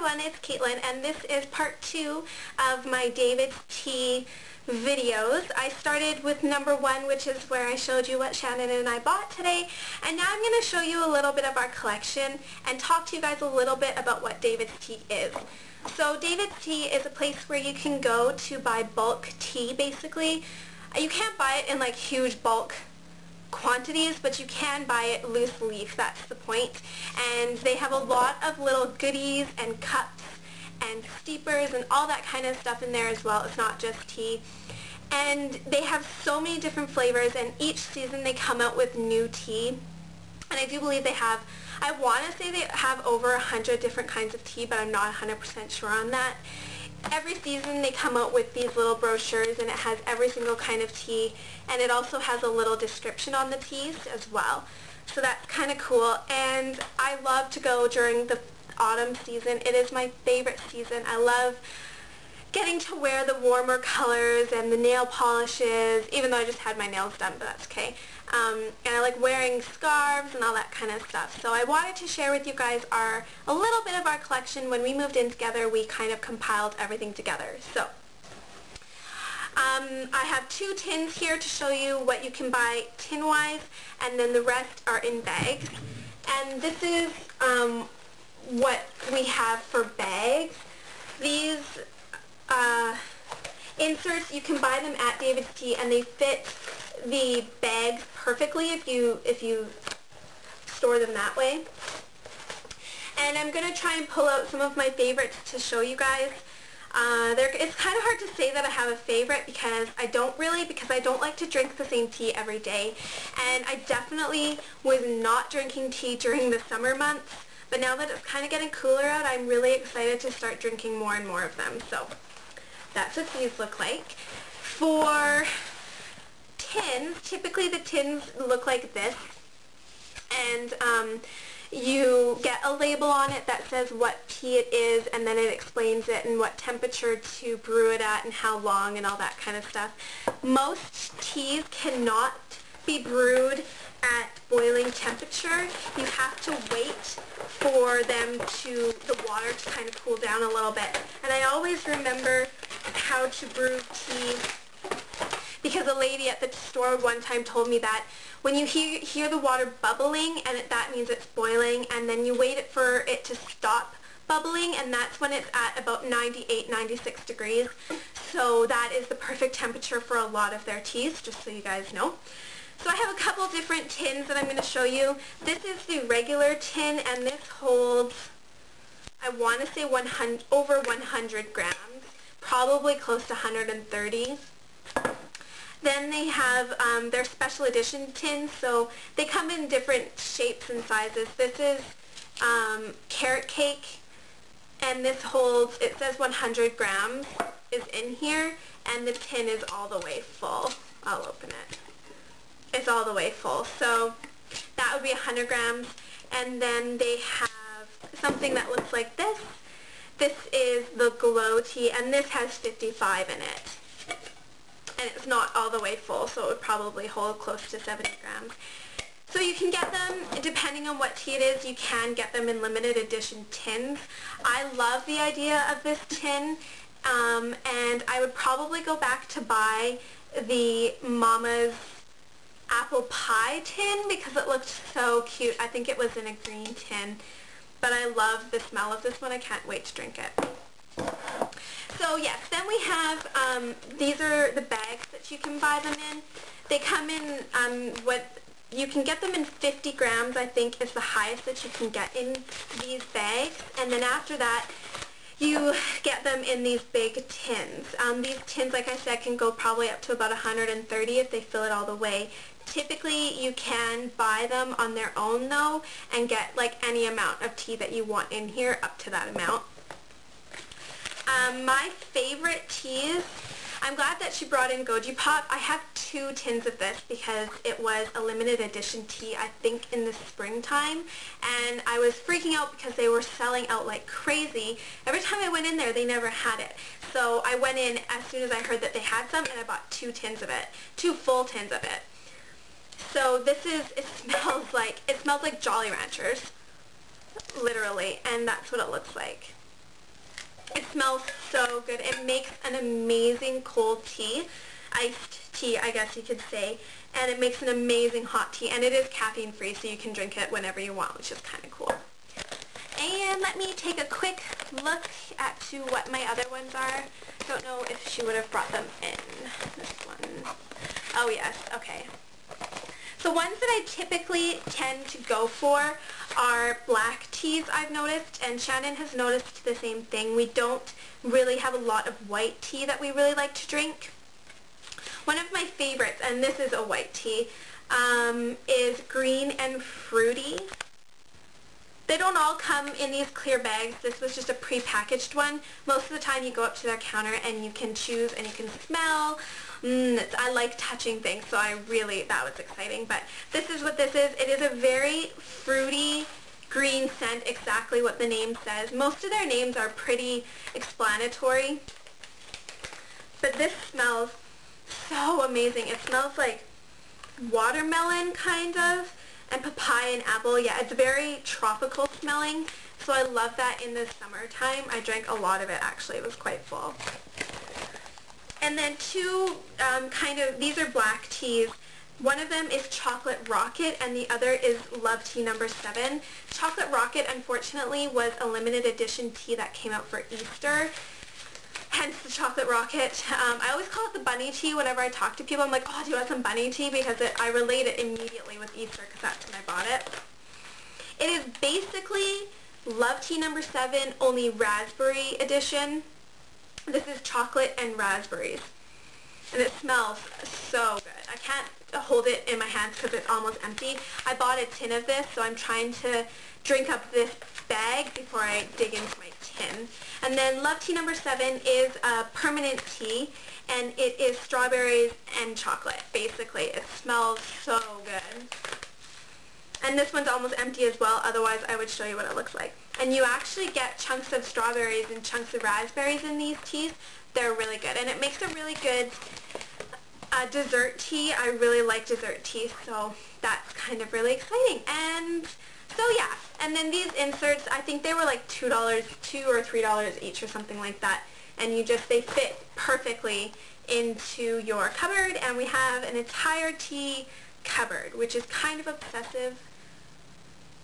everyone, it's Caitlin, and this is part 2 of my David's Tea videos. I started with number 1, which is where I showed you what Shannon and I bought today, and now I'm going to show you a little bit of our collection and talk to you guys a little bit about what David's Tea is. So David's Tea is a place where you can go to buy bulk tea, basically. You can't buy it in like huge bulk quantities, but you can buy it loose leaf, that's the point. And they have a lot of little goodies and cups and steepers and all that kind of stuff in there as well. It's not just tea. And they have so many different flavors, and each season they come out with new tea. And I do believe they have, I want to say they have over 100 different kinds of tea, but I'm not 100% sure on that. Every season they come out with these little brochures, and it has every single kind of tea, and it also has a little description on the teas as well. So that's kind of cool, and I love to go during the autumn season. It is my favorite season. I love getting to wear the warmer colors and the nail polishes, even though I just had my nails done, but that's okay. And I like wearing scarves and all that kind of stuff. So I wanted to share with you guys a little bit of our collection. When we moved in together, we kind of compiled everything together. So I have 2 tins here to show you what you can buy tin-wise, and then the rest are in bags. And this is what we have for bags. These inserts, you can buy them at David's Tea, and they fit the bags perfectly if you store them that way. And I'm going to try and pull out some of my favorites to show you guys. It's kind of hard to say that I have a favorite because I don't like to drink the same tea every day. And I definitely was not drinking tea during the summer months, but now that it's kind of getting cooler out, I'm really excited to start drinking more and more of them. So that's what these look like. For tins, typically the tins look like this, and you get a label on it that says what tea it is, and then it explains it and what temperature to brew it at and how long and all that kind of stuff. Most teas cannot be brewed at boiling temperature. You have to wait for the water to kind of cool down a little bit. And I always remember how to brew tea because a lady at the store one time told me that when you hear the water bubbling, and that means it's boiling, and then you wait for it to stop bubbling, and that's when it's at about 98, 96 degrees. So that is the perfect temperature for a lot of their teas, just so you guys know. So I have a couple different tins that I'm going to show you. This is the regular tin, and this holds, I want to say over 100 grams, probably close to 130. Then they have their special edition tins, so they come in different shapes and sizes. This is carrot cake, and this holds, it says 100 grams is in here, and the tin is all the way full. I'll open it. It's all the way full, so that would be 100 grams. And then they have something that looks like this. This is the Glow Tea, and this has 55 in it. And it's not all the way full, so it would probably hold close to 70 grams. So you can get them, depending on what tea it is, you can get them in limited edition tins. I love the idea of this tin, and I would probably go back to buy the Mama's apple pie tin because it looked so cute. I think it was in a green tin, but I love the smell of this one. I can't wait to drink it. So yes, then we have, these are the bags that you can buy them in. They come in, you can get them in 50 grams, I think is the highest that you can get in these bags. And then after that, you get them in these big tins. These tins, like I said, can go probably up to about 130 if they fill it all the way. Typically, you can buy them on their own, though, and get like any amount of tea that you want in here up to that amount. My favorite teas, I'm glad that she brought in Goji Pop. I have 2 tins of this because it was a limited edition tea, I think, in the springtime. And I was freaking out because they were selling out like crazy. Every time I went in there, they never had it. So I went in as soon as I heard that they had some, and I bought 2 tins of it, 2 full tins of it. So this is, it smells like Jolly Ranchers, literally, and that's what it looks like. It smells so good. It makes an amazing cold tea, iced tea, I guess you could say, and it makes an amazing hot tea, and it is caffeine free, so you can drink it whenever you want, which is kind of cool. And let me take a quick look at to what my other ones are. Don't know if she would have brought them in. This one. Oh yes, okay. So ones that I typically tend to go for are black teas, I've noticed, and Shannon has noticed the same thing. We don't really have a lot of white tea that we really like to drink. One of my favorites, and this is a white tea, is Green and Fruity. They don't all come in these clear bags. This was just a pre-packaged one. Most of the time you go up to their counter and you can choose and you can smell. I like touching things, so that was exciting. But this is what this is. It is a very fruity green scent, exactly what the name says. Most of their names are pretty explanatory. But this smells so amazing. It smells like watermelon, kind of, and papaya and apple. Yeah, it's very tropical smelling, so I love that in the summertime. I drank a lot of it, actually. It was quite full. And then two these are black teas. One of them is Chocolate Rocket, and the other is Love Tea No. 7. Chocolate Rocket, unfortunately, was a limited edition tea that came out for Easter. Hence the Chocolate Rocket. I always call it the bunny tea whenever I talk to people. I'm like, oh, do you want some bunny tea? Because I relate it immediately with Easter because that's when I bought it. It is basically Love Tea No. 7, only raspberry edition. This is chocolate and raspberries. And it smells so good. I can't hold it in my hands because it's almost empty. I bought a tin of this, so I'm trying to drink up this bag before I dig into my tin. And then Love Tea No. 7 is a permanent tea, and it is strawberries and chocolate, basically. It smells so good. And this one's almost empty as well, otherwise I would show you what it looks like. And you actually get chunks of strawberries and chunks of raspberries in these teas. They're really good, and it makes a really good dessert tea. I really like dessert tea, so that's kind of really exciting. And so yeah, and then these inserts, I think they were like $2 or $3 each or something like that, and they fit perfectly into your cupboard, and we have an entire tea cupboard, which is kind of obsessive,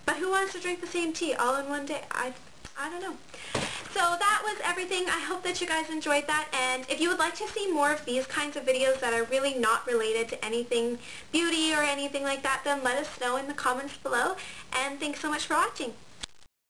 but who wants to drink the same tea all in one day? I don't know. So that was everything. I hope that you guys enjoyed that, and if you would like to see more of these kinds of videos that are really not related to anything beauty or anything like that, then let us know in the comments below, and thanks so much for watching.